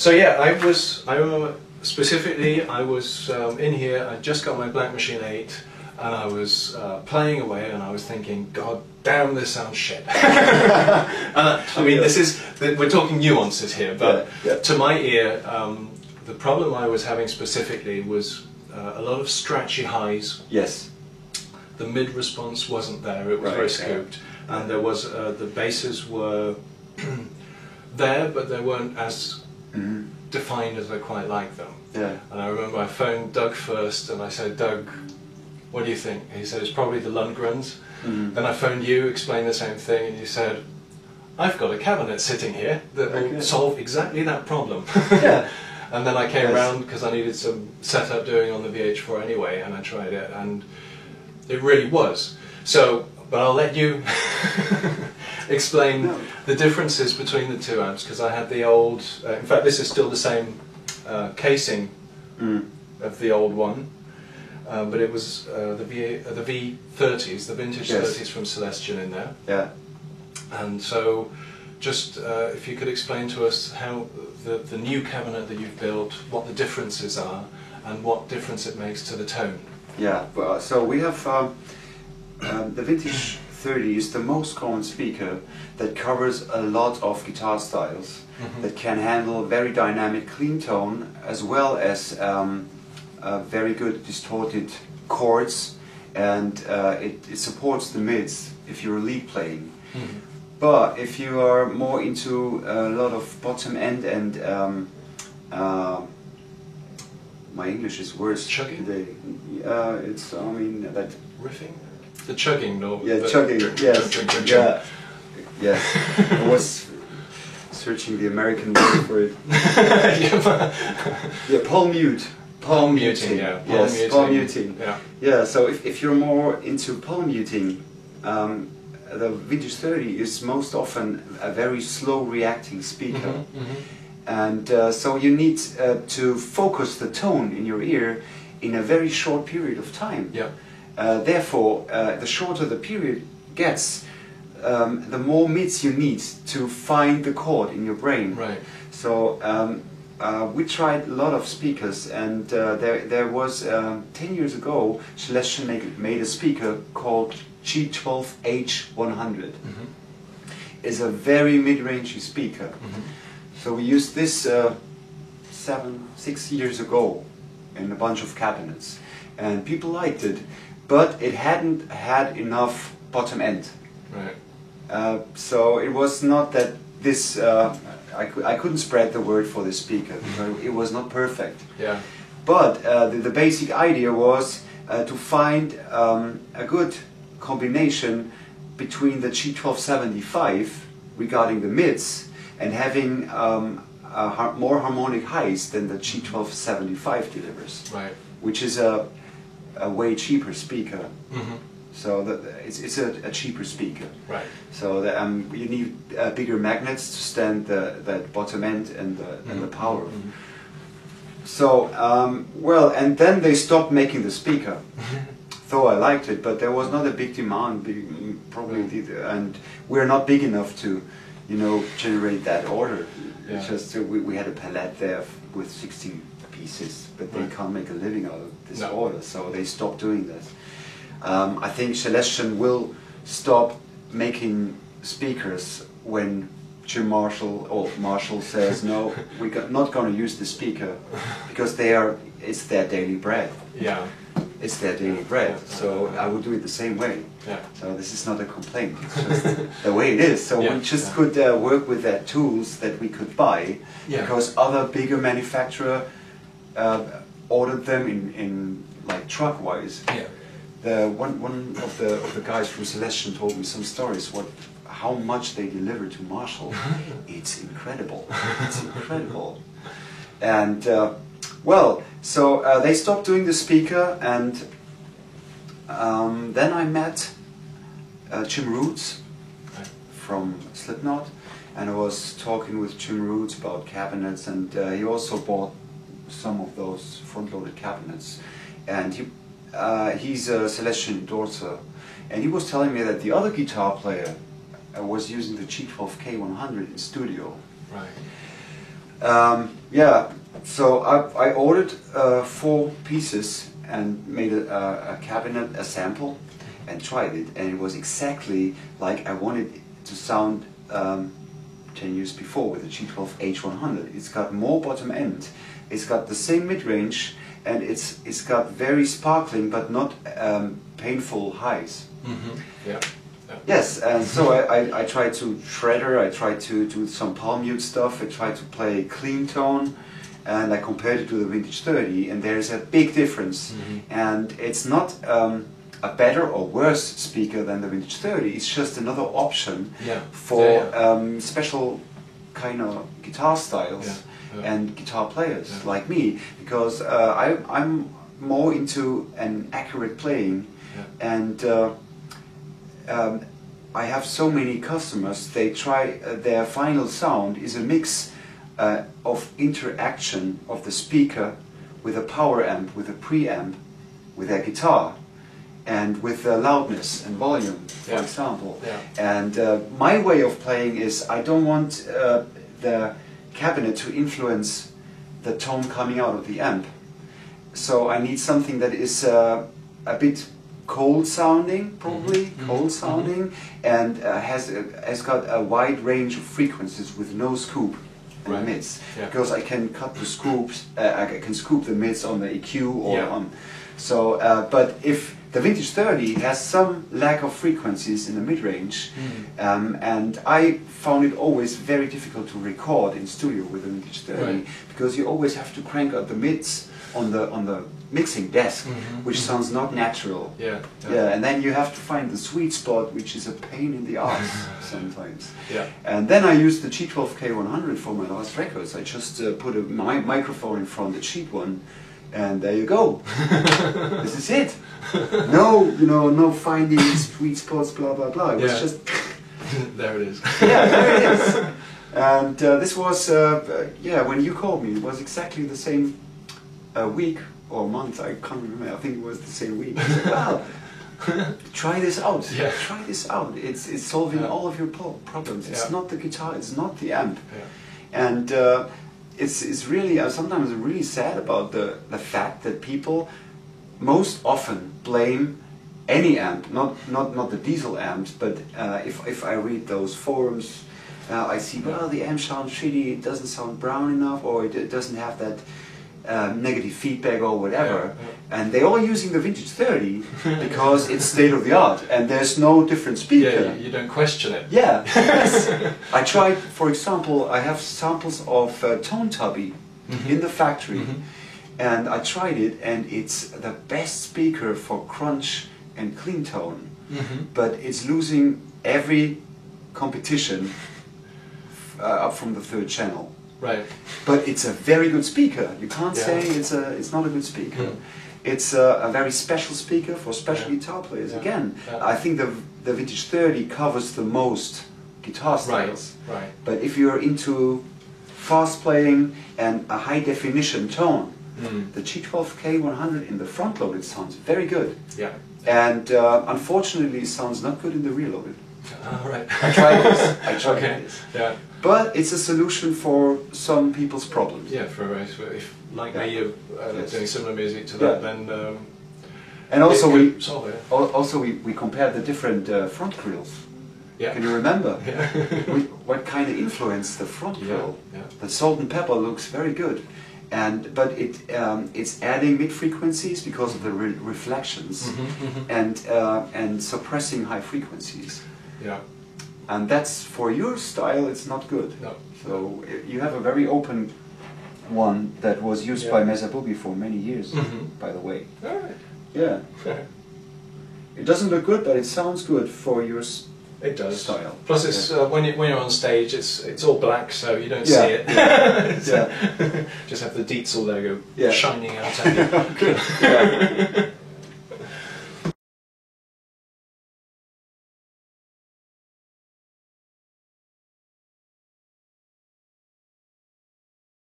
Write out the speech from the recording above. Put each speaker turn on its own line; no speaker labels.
So yeah, I remember specifically, I was in here, I just got my Black Machine 8, and I was playing away, and I was thinking, God damn, this sounds shit. I mean, we're talking nuances here, but to my ear, the problem I was having specifically was a lot of scratchy highs.
Yes.
The mid response wasn't there, it was very scooped, and there was, the basses were there, but they weren't as defined as I quite like them.
Yeah.
And I remember I phoned Doug first, and I said, Doug, what do you think? He said, it's probably the Lundgrens. Then I phoned you, explained the same thing, and you said, I've got a cabinet sitting here that will solve exactly that problem.
Yeah.
And then I came around because I needed some setup doing on the VH4 anyway, and I tried it, and it really was. So, but I'll let you explain the differences between the two amps, because I had the old, in fact this is still the same casing of the old one, but it was the V30s, the vintage 30s from Celestion in there.
Yeah.
And so, just if you could explain to us how the new cabinet that you've built, what the differences are, and what difference it makes to the tone.
Yeah, well, so we have the vintage 30 is the most common speaker that covers a lot of guitar styles, that can handle very dynamic clean tone as well as very good distorted chords, and it supports the mids if you're lead playing. But if you are more into a lot of bottom end and my English is worse
chugging
today. It's, I mean, that
riffing, the chugging, no?
Yeah, chugging. Yes. Yeah. Yes. I was searching the American word for it. Yeah, palm mute.
Palm muting. Yeah.
Yes, palm muting.
Yeah.
Yeah. So if you're more into palm muting, the Vintage 30 is most often a very slow reacting speaker. And so you need to focus the tone in your ear in a very short period of time.
Yeah.
Therefore, the shorter the period gets, the more mids you need to find the chord in your brain.
Right.
So we tried a lot of speakers, and there was 10 years ago, Celestion made a speaker called G12H100. It's a very mid-rangey speaker. So we used this 6 years ago in a bunch of cabinets, and people liked it, but it hadn't had enough bottom end.
Right.
So it was not that this, I couldn't spread the word for this speaker, because it was not perfect.
Yeah.
But the basic idea was to find a good combination between the G1275 regarding the mids, and having more harmonic highs than the G1275 delivers,
right.
Which is a way cheaper speaker. So it's a cheaper speaker.
Right.
So you need bigger magnets to stand that bottom end and the power. So well, and then they stopped making the speaker. Though I liked it, but there was not a big demand, probably, and we're not big enough to, you know, generate that order.
Yeah.
It's just we had a palette there with 16 pieces, but they can't make a living out of this order, so they stopped doing that. I think Celestion will stop making speakers when Jim Marshall or Marshall says no, we're not going to use the speaker, because it's their daily bread.
Yeah.
It's their daily bread, so I would do it the same way.
Yeah.
So this is not a complaint, it's just the way it is. So we just could work with their tools that we could buy, because other bigger manufacturer ordered them in like truck-wise.
Yeah.
One of the guys from Celestion told me some stories how much they deliver to Marshall. It's incredible. It's incredible. And well, so they stopped doing the speaker, and then I met Jim Roots from Slipknot, and I was talking with Jim Roots about cabinets, and he also bought some of those front-loaded cabinets, and he's a Celestion endorser, and he was telling me that the other guitar player was using the G12K100 in studio.
Right.
Yeah, so I ordered 4 pieces and made a cabinet, a sample, and tried it, and it was exactly like I wanted it to sound 10 years before with the G12 H100. It's got more bottom end, it's got the same mid-range, and it's got very sparkling but not painful highs.
Mm-hmm. Yeah.
Yes, and so I tried to shredder, I tried to do some palm mute stuff, I tried to play clean tone, and I compared it to the Vintage 30, and there's a big difference.
Mm-hmm.
And it's not a better or worse speaker than the Vintage 30, it's just another option for special kind of guitar styles and guitar players like me, because I'm more into an accurate playing, and I have so many customers, they try, their final sound is a mix of interaction of the speaker with a power amp, with a preamp, with their guitar, and with the loudness and volume, for example. And my way of playing is I don't want the cabinet to influence the tone coming out of the amp. So I need something that is a bit cold sounding, probably cold sounding, and has got a wide range of frequencies with no scoop in the mids, because I can cut the scoops, I can scoop the mids on the EQ or on. So, but if the Vintage 30 has some lack of frequencies in the mid-range, and I found it always very difficult to record in studio with the Vintage 30, because you always have to crank out the mids on the mixing desk, which sounds not natural. And then you have to find the sweet spot, which is a pain in the ass sometimes. And then I used the G12K100 for my last records. I just put a microphone in front, the cheap one, and there you go. This is it. No, no finding sweet spots, blah blah blah. It was just
there it is.
There it is. And this was when you called me, it was exactly the same week or month. I can't remember. I think it was the same week. I said, wow, try this out. Try this out. It's solving all of your problems. It's not the guitar. It's not the amp. And it's really sometimes I'm really sad about the fact that people most often blame any amp, not the diesel amps, but if I read those forums, I see, well, the amp sounds shitty, it doesn't sound brown enough, or it doesn't have that negative feedback or whatever, and they're all using the Vintage 30 because it's state of the art and there's no different speaker.
You don't question it.
Yes. I tried, for example, I have samples of Tone Tubby in the factory, and I tried it, and it's the best speaker for crunch and clean tone, but it's losing every competition up from the 3rd channel. But it's a very good speaker. You can't say it's not a good speaker. It's a very special speaker for special guitar players. Again, I think the Vintage 30 covers the most guitar styles. But if you're into fast playing and a high definition tone, the G12K100 in the front loaded sounds very good. And unfortunately it sounds not good in the rear loaded. I tried this. I tried this. But it's a solution for some people's problems.
For if like me you're doing similar music to that, then
and also we
solve it.
Also we compared the different front grills. Can you remember? What kind of influenced the front grill? The Salt and Pepper looks very good, but it's adding mid frequencies because of the reflections, and suppressing high frequencies. And that's, for your style, it's not good. So you have a very open one that was used by Mesa Boogie for many years, by the way. It doesn't look good, but it sounds good for your style.
Plus, it's when you're on stage, it's all black, so you don't see it. Just have the Dietzel logo shining out at you.